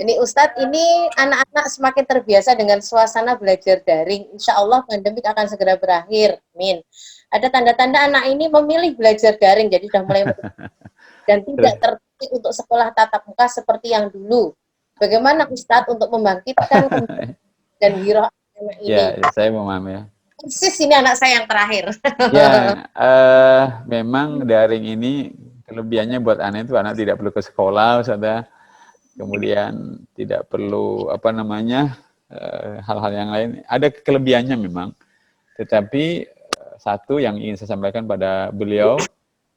Ini Ustadz, ini anak-anak semakin terbiasa dengan suasana belajar daring. Insya Allah pandemi akan segera berakhir. Amin. Ada tanda-tanda anak ini memilih belajar daring, jadi sudah mulai dan tidak tertarik untuk sekolah tatap muka seperti yang dulu. Bagaimana Ustadz untuk membangkitkan dan giroh anak ini? Ya, saya memahami ya. Persis ini anak saya yang terakhir. Ya, memang daring ini kelebihannya buat anak itu anak tidak perlu ke sekolah, Ustazah. Kemudian tidak perlu hal-hal yang lain. Ada kelebihannya memang, tetapi satu yang ingin saya sampaikan pada beliau,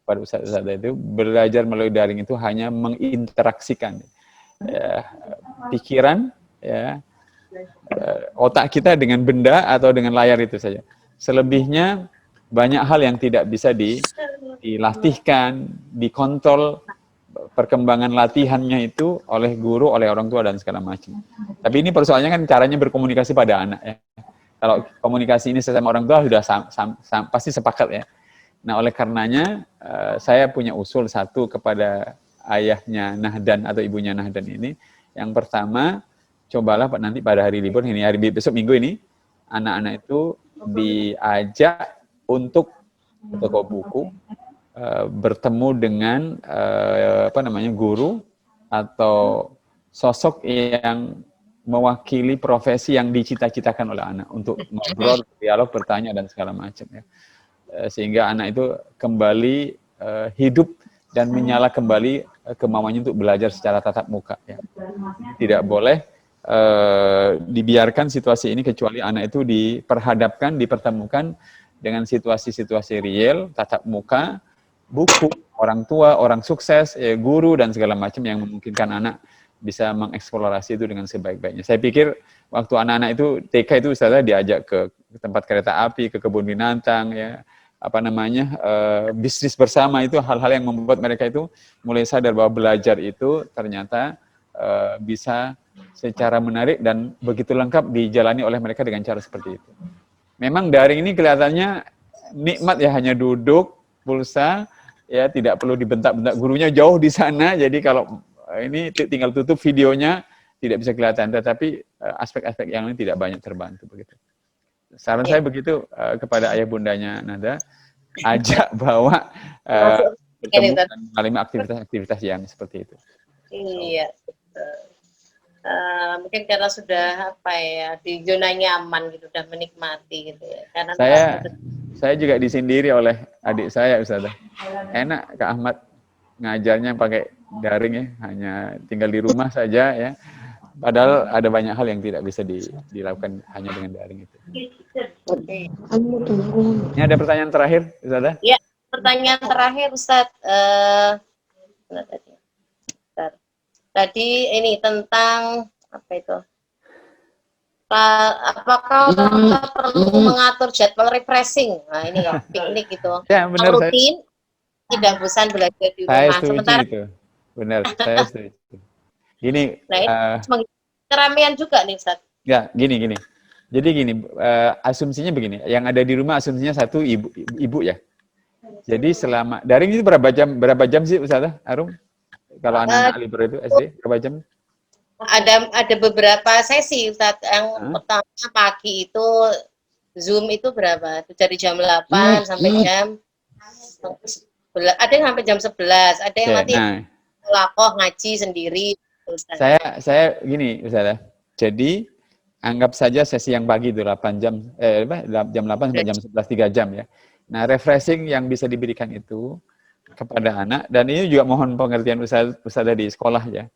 pada Ustazah itu, belajar melalui daring itu hanya menginteraksikan pikiran, ya, otak kita dengan benda atau dengan layar itu saja. Selebihnya banyak hal yang tidak bisa dilatihkan, dikontrol perkembangan latihannya itu oleh guru, oleh orang tua dan segala macam. Tapi ini persoalannya kan caranya berkomunikasi pada anak ya. Kalau komunikasi ini sesama orang tua sudah pasti sepakat ya. Nah oleh karenanya saya punya usul satu kepada ayahnya Nahdan atau ibunya Nahdan ini. Yang pertama, cobalah nanti pada hari libur ini, hari besok minggu ini, anak-anak itu diajak untuk ke toko buku, bertemu dengan guru atau sosok yang mewakili profesi yang dicita-citakan oleh anak untuk ngobrol, dialog, bertanya dan segala macam ya. Sehingga anak itu kembali hidup dan menyala kembali kemauannya untuk belajar secara tatap muka ya. Tidak boleh dibiarkan situasi ini kecuali anak itu diperhadapkan, dipertemukan dengan situasi-situasi real, tatap muka, buku, orang tua, orang sukses, guru dan segala macam yang memungkinkan anak bisa mengeksplorasi itu dengan sebaik-baiknya. Saya pikir waktu anak-anak itu TK itu Ustazah diajak ke tempat kereta api, ke kebun binatang ya, bisnis bersama, itu hal-hal yang membuat mereka itu mulai sadar bahwa belajar itu ternyata bisa secara menarik dan begitu lengkap dijalani oleh mereka dengan cara seperti itu. Memang daring ini kelihatannya nikmat ya, hanya duduk, pulsa, ya tidak perlu dibentak-bentak, gurunya jauh di sana, jadi kalau ini tinggal tutup videonya tidak bisa kelihatan, tetapi aspek-aspek yang lain tidak banyak terbantu begitu. Saran saya begitu kepada ayah bundanya Nada, ajak bawa bertemu dan mengalami aktivitas-aktivitas yang seperti itu. Iya. Mungkin karena sudah di zona nyaman gitu, sudah menikmati gitu ya. Karena saya juga disindiri oleh adik saya Ustazah. Enak Kak Ahmad ngajarnya pakai daring ya, hanya tinggal di rumah saja ya. Padahal ada banyak hal yang tidak bisa dilakukan hanya dengan daring itu. Oke. Ini ada pertanyaan terakhir Ustazah? Ya, pertanyaan terakhir Ustaz. Tadi ini tentang apa itu? Apakah kita perlu mengatur jadwal refreshing? Nah ini loh, piknik gitu. Ya, benar, rutin, tidak bosan belajar di rumah. Saya setuju itu. Benar, saya setuju. Gini, keramaian juga nih Ustaz. Ya, gini. Jadi gini, asumsinya begini, yang ada di rumah asumsinya satu ibu ya. Jadi selama daring itu berapa jam sih Ustazah Arum? Kalau anak-anak libur itu SD berapa jam? Ada beberapa sesi Ustaz. Yang pertama pagi itu Zoom itu berapa? Dari jam 8 sampai jam 11. Ada yang sampai jam 11, ada yang nanti lakoh ngaji sendiri. Ustaz. Saya gini Ustazah. Jadi anggap saja sesi yang pagi itu 8 jam jam 8 sampai jam 11 3 jam ya. Nah, refreshing yang bisa diberikan itu kepada anak, dan ini juga mohon pengertian Ustazah di sekolah ya.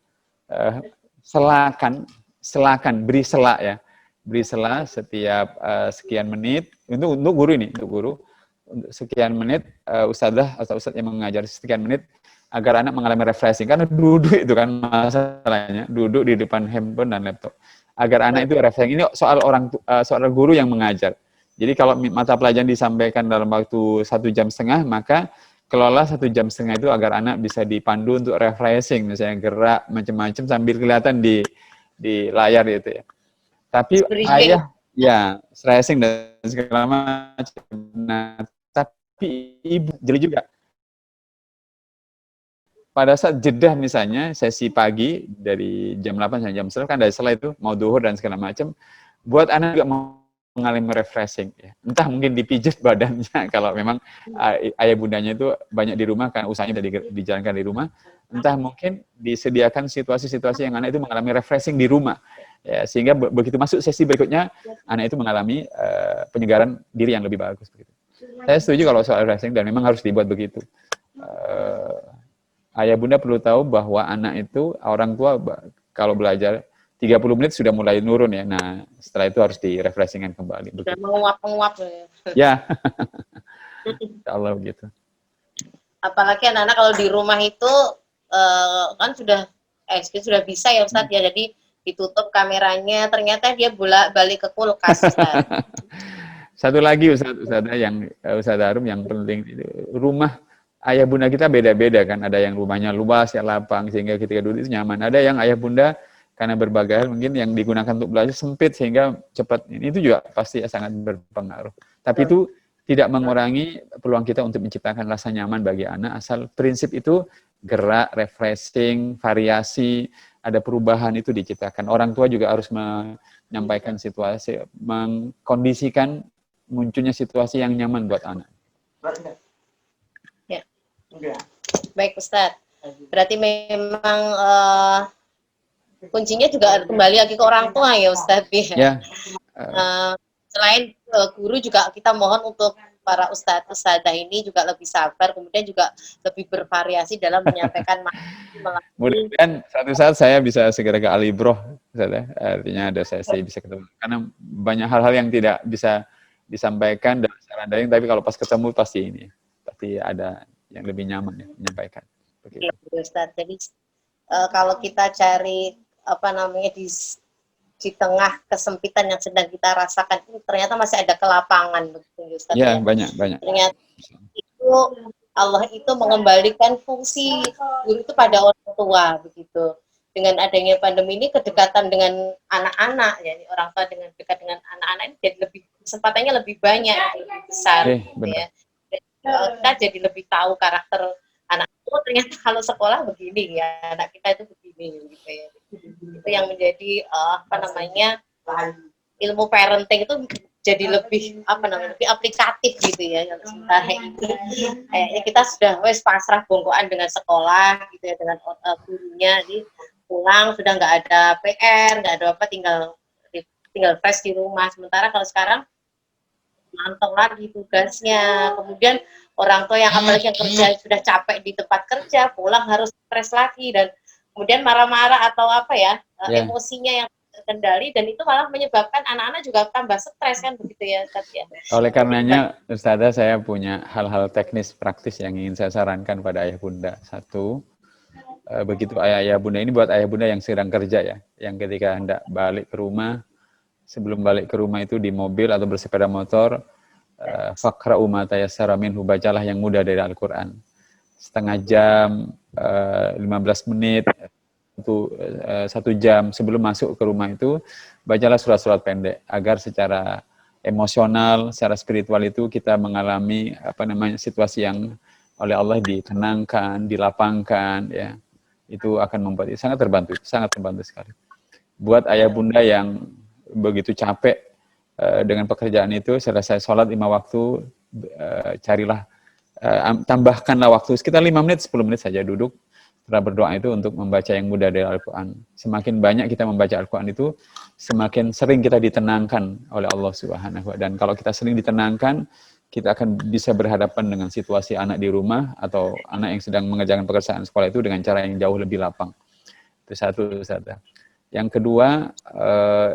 Beri sela ya. Beri sela setiap sekian menit untuk guru ini, untuk guru untuk sekian menit Ustazah atau Ustaz yang mengajar sekian menit agar anak mengalami refreshing, karena duduk itu kan masalahnya, duduk di depan handphone dan laptop. Agar anak itu refreshing. Ini soal guru yang mengajar. Jadi kalau mata pelajaran disampaikan dalam waktu 1,5 jam, maka kelola 1,5 jam itu agar anak bisa dipandu untuk refreshing, misalnya gerak macam-macam sambil kelihatan di layar itu ya. Tapi ayah ya refreshing dan segala macam. Nah, tapi ibu jeli juga. pada saat jeda misalnya sesi pagi dari jam 8 sampai jam 11 kan dari setelah itu mau duhur dan segala macam, buat anak juga mengalami refreshing ya. Entah mungkin dipijit badannya kalau memang ayah bundanya itu banyak di rumah kan usahanya dijalankan di rumah, entah mungkin disediakan situasi-situasi yang anak itu mengalami refreshing di rumah. Ya, sehingga begitu masuk sesi berikutnya anak itu mengalami penyegaran diri yang lebih bagus begitu. Saya setuju kalau soal refreshing dan memang harus dibuat begitu. Ayah bunda perlu tahu bahwa anak itu orang tua kalau belajar 30 menit sudah mulai nurun ya. Nah, setelah itu harus direfreshingkan kembali. Sudah menguap-menguap ya. Ya. Allah begitu. Apalagi anak-anak kalau di rumah itu kan sudah SD sudah bisa ya Ustadz ya. Jadi ditutup kameranya, ternyata dia balik ke kulkas. Satu lagi Ustazah yang Ustazah Arum yang penting itu rumah ayah bunda kita beda-beda kan. Ada yang rumahnya luas ya lapang sehingga ketika duduk itu nyaman. Ada yang ayah bunda karena berbagai hal mungkin yang digunakan untuk belajar sempit sehingga cepat. Ini itu juga pasti sangat berpengaruh. Tapi itu tidak mengurangi peluang kita untuk menciptakan rasa nyaman bagi anak asal prinsip itu gerak, refreshing, variasi, ada perubahan itu diciptakan. Orang tua juga harus menyampaikan situasi, mengkondisikan munculnya situasi yang nyaman buat anak. Ya. Baik Ustadz. Berarti memang kuncinya juga kembali lagi ke orang tua ya Ustadz. Ya. Selain guru juga kita mohon untuk para ustadz-ustadzah ini juga lebih sabar, kemudian juga lebih bervariasi dalam menyampaikan materi. Mudah-mudahan suatu saat saya bisa segera ke Alibroh, artinya ada sesi bisa ketemu. Karena banyak hal-hal yang tidak bisa disampaikan dalam secara daring, tapi kalau pas ketemu pasti ini, pasti ada yang lebih nyaman ya menyampaikan. Iya, Ustadz. Jadi kalau kita cari di tengah kesempitan yang sedang kita rasakan ini ternyata masih ada kelapangan begitu Ustaz ya. Banyak. Ternyata itu Allah itu mengembalikan fungsi guru itu pada orang tua begitu. Dengan adanya pandemi ini kedekatan dengan anak-anak ya, orang tua dengan dekat dengan anak-anak ini jadi lebih kesempatannya lebih banyak, lebih besar gitu ya. Kita jadi lebih tahu karakter anak itu ternyata kalau sekolah begini ya, anak kita itu begini gitu ya. Itu yang menjadi ilmu parenting itu jadi lebih lebih aplikatif gitu ya. Sementara itu kayaknya kita sudah pasrah bongkoan dengan sekolah gitu ya, dengan gurunya, jadi pulang sudah nggak ada PR, nggak ada apa, tinggal fresh di rumah. Sementara kalau sekarang mantau lagi tugasnya, kemudian orang tua yang apalagi yang kerja sudah capek di tempat kerja, pulang harus stres lagi dan kemudian marah-marah atau emosinya yang terkendali, dan itu malah menyebabkan anak-anak juga tambah stres kan begitu ya Ustaz ya. Oleh karenanya Ustazah saya punya hal-hal teknis praktis yang ingin saya sarankan pada ayah bunda. Satu, begitu ayah bunda ini buat ayah bunda yang sedang kerja ya, yang ketika hendak balik ke rumah, sebelum balik ke rumah itu di mobil atau bersepeda motor, faqra'u ma tayassara minhu, bacalah yang mudah dari Al-Quran. Setengah jam, 15 menit, 1 jam sebelum masuk ke rumah itu, bacalah surat-surat pendek, agar secara emosional, secara spiritual itu kita mengalami situasi yang oleh Allah ditenangkan, dilapangkan, ya. Itu akan membuat sangat terbantu sekali. Buat ayah bunda yang begitu capek dengan pekerjaan itu, selesai sholat 5 waktu, carilah, tambahkanlah waktu sekitar 5 menit, 10 menit saja duduk, setelah berdoa itu untuk membaca yang mudah dari Al-Quran. Semakin banyak kita membaca Al-Quran itu, semakin sering kita ditenangkan oleh Allah Subhanahu wa Ta'ala. Dan kalau kita sering ditenangkan, kita akan bisa berhadapan dengan situasi anak di rumah atau anak yang sedang mengerjakan pekerjaan sekolah itu dengan cara yang jauh lebih lapang. Itu satu. Yang kedua,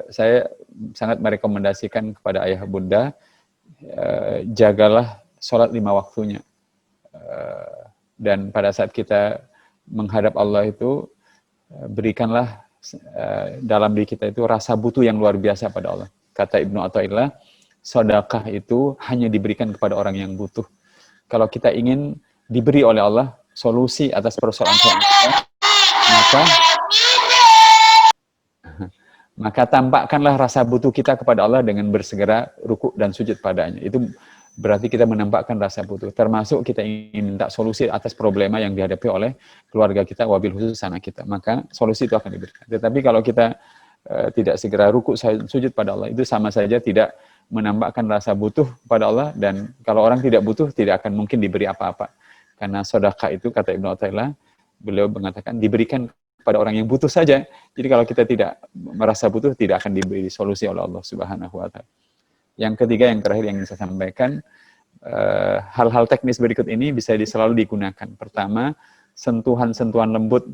saya sangat merekomendasikan kepada ayah bunda, jagalah sholat 5 waktunya. Dan pada saat kita menghadap Allah itu, berikanlah dalam diri kita itu rasa butuh yang luar biasa pada Allah. Kata Ibnu Athaillah, sedekah itu hanya diberikan kepada orang yang butuh. Kalau kita ingin diberi oleh Allah solusi atas persoalan kita, maka tampakkanlah rasa butuh kita kepada Allah dengan bersegera rukuk dan sujud padanya. Itu berarti kita menampakkan rasa butuh. Termasuk kita ingin minta solusi atas problema yang dihadapi oleh keluarga kita, wabil khusus anak kita. Maka solusi itu akan diberikan. Tetapi kalau kita tidak segera ruku sujud pada Allah, itu sama saja tidak menampakkan rasa butuh pada Allah, dan kalau orang tidak butuh tidak akan mungkin diberi apa-apa. Karena sedekah itu, kata Ibnu Athaillah, beliau mengatakan diberikan pada orang yang butuh saja. Jadi kalau kita tidak merasa butuh, tidak akan diberi solusi oleh Allah Subhanahu wa taala. Yang ketiga, yang terakhir yang ingin saya sampaikan, hal-hal teknis berikut ini bisa selalu digunakan. Pertama, sentuhan-sentuhan lembut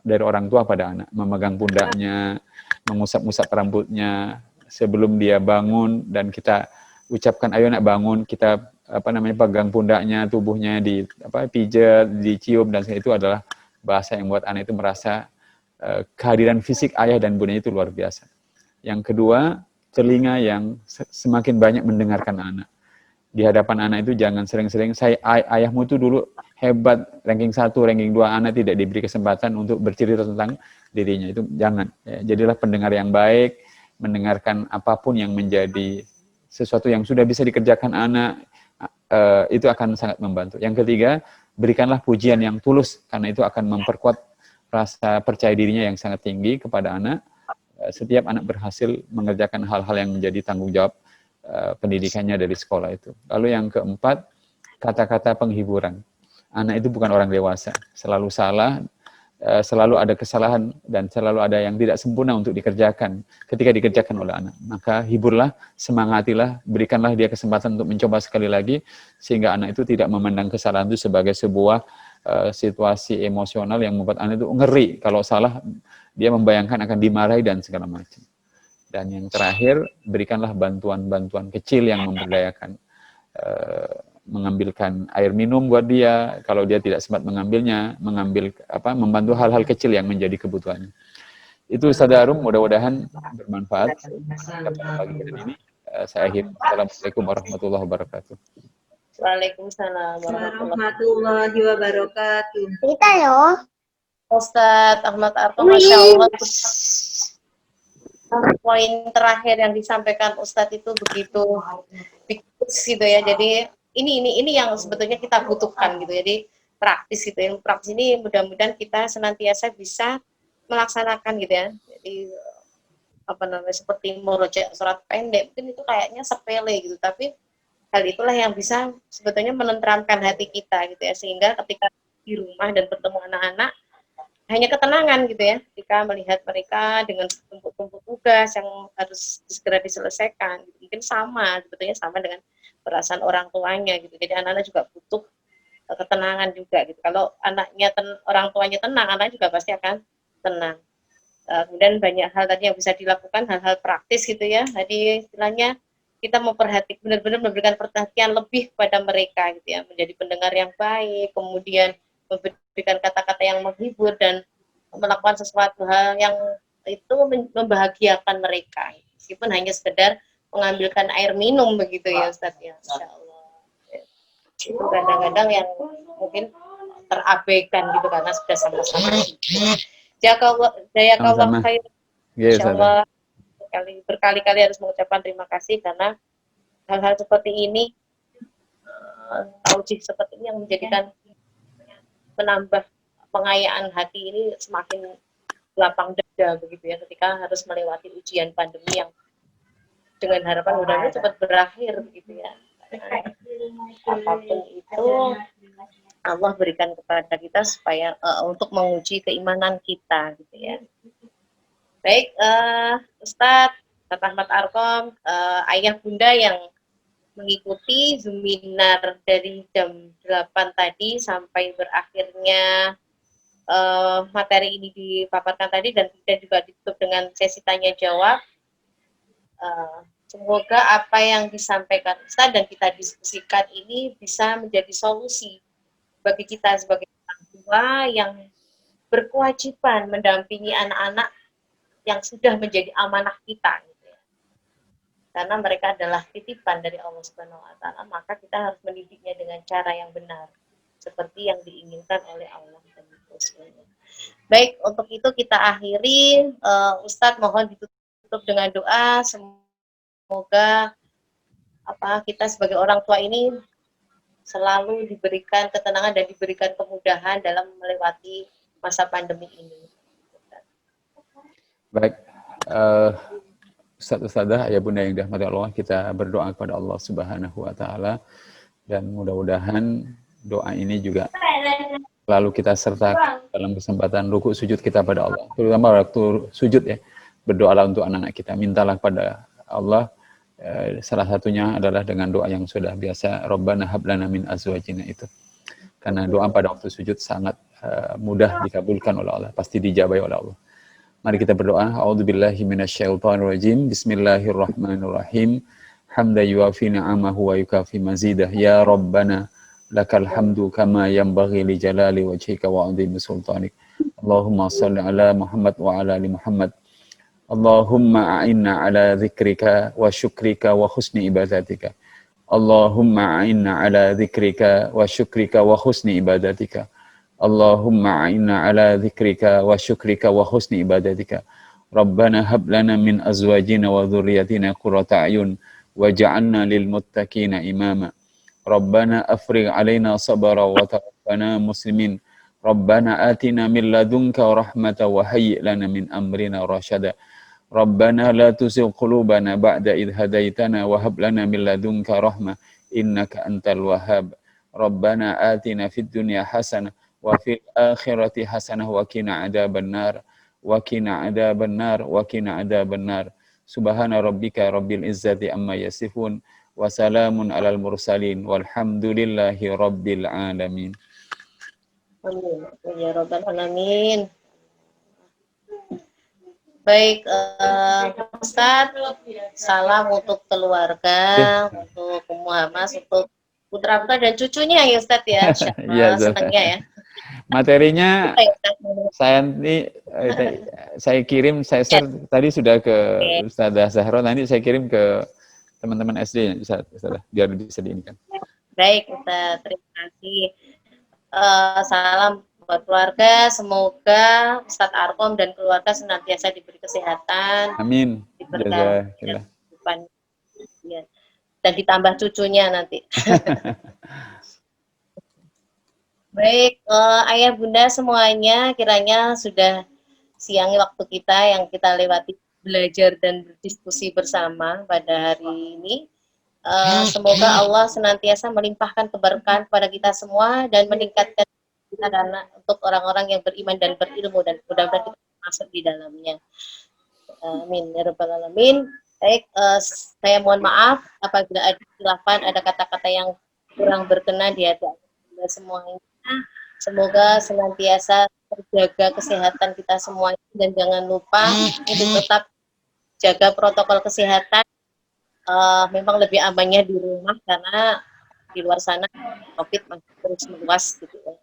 dari orang tua pada anak, memegang pundaknya, mengusap-usap rambutnya sebelum dia bangun, dan kita ucapkan ayo nak bangun, kita pegang pundaknya, tubuhnya pijat, dicium, dan itu adalah bahasa yang membuat anak itu merasa kehadiran fisik ayah dan bundanya itu luar biasa. Yang kedua, telinga yang semakin banyak mendengarkan anak. Di hadapan anak itu jangan sering-sering, ayahmu itu dulu hebat, ranking 1, ranking 2, anak tidak diberi kesempatan untuk bercerita tentang dirinya. Itu jangan. Ya, jadilah pendengar yang baik, mendengarkan apapun yang menjadi sesuatu yang sudah bisa dikerjakan anak, itu akan sangat membantu. Yang ketiga, berikanlah pujian yang tulus, karena itu akan memperkuat rasa percaya dirinya yang sangat tinggi kepada anak. Setiap anak berhasil mengerjakan hal-hal yang menjadi tanggung jawab pendidikannya dari sekolah itu. Lalu yang keempat, kata-kata penghiburan. Anak itu bukan orang dewasa, selalu salah, selalu ada kesalahan, dan selalu ada yang tidak sempurna untuk dikerjakan ketika dikerjakan oleh anak. Maka hiburlah, semangatilah, berikanlah dia kesempatan untuk mencoba sekali lagi, sehingga anak itu tidak memandang kesalahan itu sebagai sebuah situasi emosional yang membuat anak itu ngeri. Kalau salah, dia membayangkan akan dimarahi dan segala macam. Dan yang terakhir, berikanlah bantuan-bantuan kecil yang memberdayakan. Mengambilkan air minum buat dia, kalau dia tidak sempat mengambilnya, membantu hal-hal kecil yang menjadi kebutuhannya. Itu Ustaz Arum, mudah-mudahan bermanfaat pada pagi hari ini. Saya akhiri. Assalamualaikum warahmatullahi wabarakatuh. Waalaikumsalam warahmatullahi wabarakatuh. Kita loh. Ustadz Ahmad Arto, Masya Allah. Poin terakhir yang disampaikan Ustadz itu begitu gitu ya. Jadi ini yang sebetulnya kita butuhkan gitu. Jadi praktis gitu. Yang praktis ini mudah-mudahan kita senantiasa bisa melaksanakan gitu ya. Jadi seperti merujuk surat pendek, mungkin itu kayaknya sepele gitu, tapi hal itulah yang bisa sebetulnya menenteramkan hati kita gitu ya, sehingga ketika di rumah dan bertemu anak-anak hanya ketenangan gitu ya, ketika melihat mereka dengan tumpuk-tumpuk tugas yang harus segera diselesaikan gitu. Mungkin sebetulnya sama dengan perasaan orang tuanya gitu. Jadi anak-anak juga butuh ketenangan juga gitu. Kalau orang tuanya tenang, anak juga pasti akan tenang. Kemudian banyak hal tadi yang bisa dilakukan, hal-hal praktis gitu ya. Jadi istilahnya kita benar-benar memberikan perhatian lebih kepada mereka gitu ya, menjadi pendengar yang baik, kemudian memberikan kata-kata yang menghibur, dan melakukan sesuatu hal yang itu membahagiakan mereka, meskipun hanya sekedar mengambilkan air minum begitu ya Ustadz ya. Insya Allah itu kadang-kadang yang mungkin terabaikan gitu karena sudah sama-sama. Jazakallah khair. Insya Allah berkali-kali harus mengucapkan terima kasih, karena hal-hal seperti ini, taujih seperti ini yang menjadikan menambah pengayaan hati ini semakin lapang dada begitu ya, ketika harus melewati ujian pandemi yang dengan harapan mudah-mudahan cepat berakhir begitu ya. Apapun itu Allah berikan kepada kita supaya untuk menguji keimanan kita gitu ya. Baik, Ustadz Ahmad Arkom, ayah bunda yang mengikuti seminar dari jam 8 tadi sampai berakhirnya materi ini dipaparkan tadi, dan kemudian juga ditutup dengan sesi tanya jawab. Semoga apa yang disampaikan Ustadz dan kita diskusikan ini bisa menjadi solusi bagi kita sebagai orang tua yang berkewajiban mendampingi anak-anak yang sudah menjadi amanah kita gitu ya. Karena mereka adalah titipan dari Allah Subhanahu wa taala, maka kita harus mendidiknya dengan cara yang benar seperti yang diinginkan oleh Allah dan Rasulnya. Baik, untuk itu kita akhiri. Ustadz mohon ditutup dengan doa. Semoga kita sebagai orang tua ini selalu diberikan ketenangan dan diberikan kemudahan dalam melewati masa pandemi ini. Baik, Ustaz Ustazah, ayah bunda yang dirahmati Allah, kita berdoa kepada Allah Subhanahu wa taala dan mudah-mudahan doa ini juga lalu kita sertakan dalam kesempatan rukuk sujud kita pada Allah. Terutama waktu sujud ya, berdoalah untuk anak-anak kita, mintalah pada Allah. Salah satunya adalah dengan doa yang sudah biasa, Rabbana hablana min azwajina itu. Karena doa pada waktu sujud sangat mudah dikabulkan oleh Allah, pasti dijabai oleh Allah. Mari kita berdoa. A'udzubillahi minasyaitonirrajim. Bismillahirrahmanirrahim. Hamda yuafi ni'amahu wa yukafi mazidah. Ya Rabbana lakal hamdu kama yanbaghi li jalali wajhika wa 'azimi sultanik. Allahumma shalli ala Muhammad wa ala ali Muhammad. Allahumma a'inna ala dzikrika wa syukrika wa husni ibadatika. Allahumma a'inna ala dzikrika wa syukrika wa husni ibadatika. Allahumma a'inna ala dzikrika wa syukrika wa husni ibadatika. Rabbana hab lana min azwajina wa dhurriyyatina qurrata a'yun waj'alna lil muttaqina imama. Rabbana afrigh 'alaina sabra wa tawaffana muslimin. Rabbana atina min ladunka rahmatan wa hayyi' lana min amrina rasyada. Rabbana la tuzigh qulubana ba'da idh hadaitana wa hab lana min ladunka rahmah innaka antal wahhab. Rabbana atina fid dunya hasanah wa fil akhirati hasanah wa qina adzabannar wa qina adzabannar wa qina adzabannar. Subhana rabbika rabbil izzati amma yasifun wa salamun alal mursalin walhamdulillahi rabbil alamin. Amin. Ya Rabbal Alamin. Baik, Ustaz, salam untuk keluarga, untuk Muhammad, untuk putra putra dan cucunya ya Ustaz ya. Iya, senangnya ya. Materinya saya kirim, saya share tadi sudah ke Ustazah Zahra, nanti saya kirim ke teman-teman SD Ustazah, biar bisa diinginkan. Baik, Ustaz, terima kasih. Salam buat keluarga, semoga Ustadz Arkom dan keluarga senantiasa diberi kesehatan. Amin. Diberkahi dan ditambah cucunya nanti. Baik, ayah bunda semuanya, kiranya sudah siang waktu kita yang kita lewati belajar dan berdiskusi bersama pada hari ini. Semoga Allah senantiasa melimpahkan keberkahan kepada kita semua dan meningkatkan kita karena untuk orang-orang yang beriman dan berilmu, dan mudah-mudahan kita masuk di dalamnya. Amin ya rabbal alamin. Baik, saya mohon maaf apabila ada khilafan, ada kata-kata yang kurang berkenan di hati kita semuanya. Semoga senantiasa terjaga kesehatan kita semuanya dan jangan lupa untuk tetap jaga protokol kesehatan. Memang lebih amannya di rumah karena di luar sana COVID masih terus meluas gitu ya.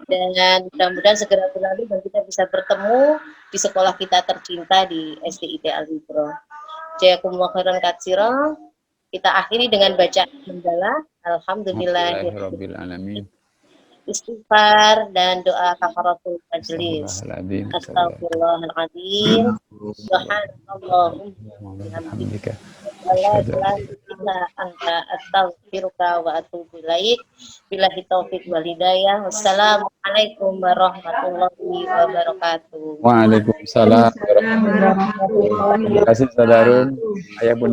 Dan mudah-mudahan segera berlalu dan kita bisa bertemu di sekolah kita tercinta di SDIT Al-Hibro. Jazakumullah khairan katsiran. Kita akhiri dengan bacaan hamdalah. Alhamdulillahirabbil alamin. Istighfar dan doa kafaratul majlis. Astagfirullahaladzim. Subhanallahumma bihamdika. La ilaha illa anta astaghfiruka wa atubu ilaik. Billahi taufik wal hidayah. Wassalamualaikum warahmatullahi wabarakatuh. Waalaikumsalam warahmatullahi wabarakatuh. Terima kasih Saudara Ayah bunda.